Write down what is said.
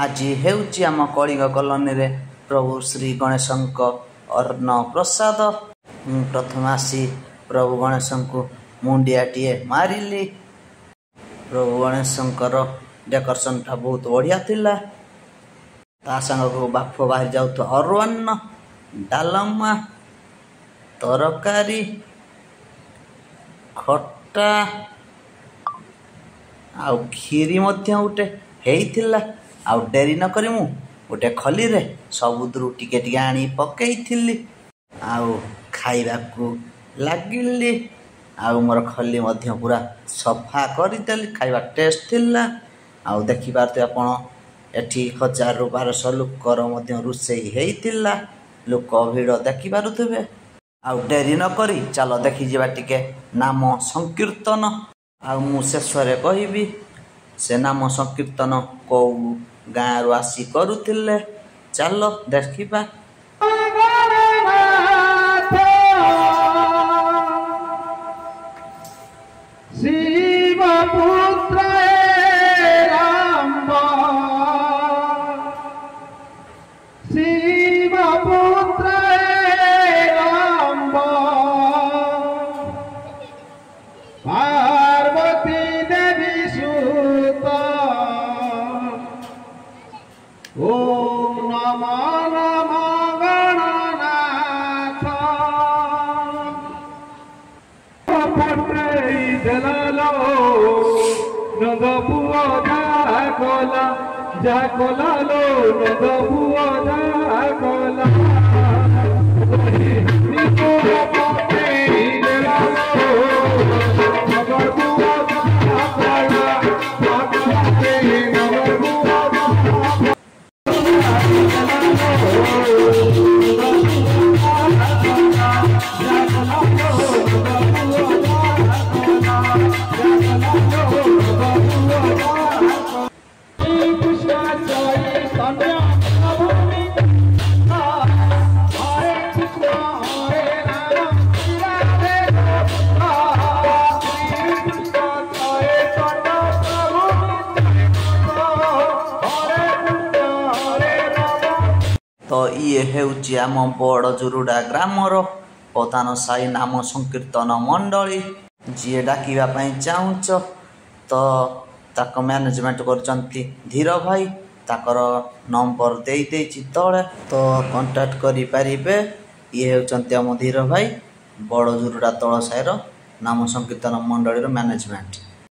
आज हेउची आम कलिंग कॉलोनी रे प्रभु श्री गणेशंक अर्ण प्रसाद। प्रथम आसी प्रभु गणेश को मुंडियाटीए मारिली। प्रभु गणेशंकर डेकोरेशन टा बहुत बढ़िया थिला। ता संग को बाफ बाहर जाऊ तो अरुअन्न डालमा तरकारी खट्टा आउ खीरी मध्य उठे हेइथिला। आउ डेरी न करी मु गोटे खली रे सबुद्रु टिके टिके आनी पकेइथिली आउ खाइबा को लागिली। आउ मोर खली मध्य पूरा सफा करिदेली। खाइबा टेस्ट थिला। आउ देखि पारते आपण एठी 1000 रु 1200 लोकर मध्य रुसेई हेइथिला। लोक भिड़ देखि पारुथबे। आउ डेरी न करी चलो देखि जिबा टिके नाम संकीर्तन। आउ मु शेषरे कहिबी से नाम संकीर्तन को गाँ रु आसी करुथिले। चलो देखिबा। शिव पुत्र राम शिव पुत्र राम पार्वती देवी सुत ओम नमः नमः गणनाथ जलालो नद पुआ जाकोला लो नद पुआ जाकोला तो ये हेउची आम बड़ जुरुडा ग्रामर प्रधान साई नाम संकीर्तन मंडली। जी डाकिबा पई चाहुच तो ताक मैनेजमेंट करचंती धीर भाई। ताकर नंबर देई देछि तळे तो कांटेक्ट करि परिबे। ये हेउचंती आम धीर भाई बड़ जुरुडा तळ साईर नाम संकीर्तन मंडली रो मैनेजमेंट।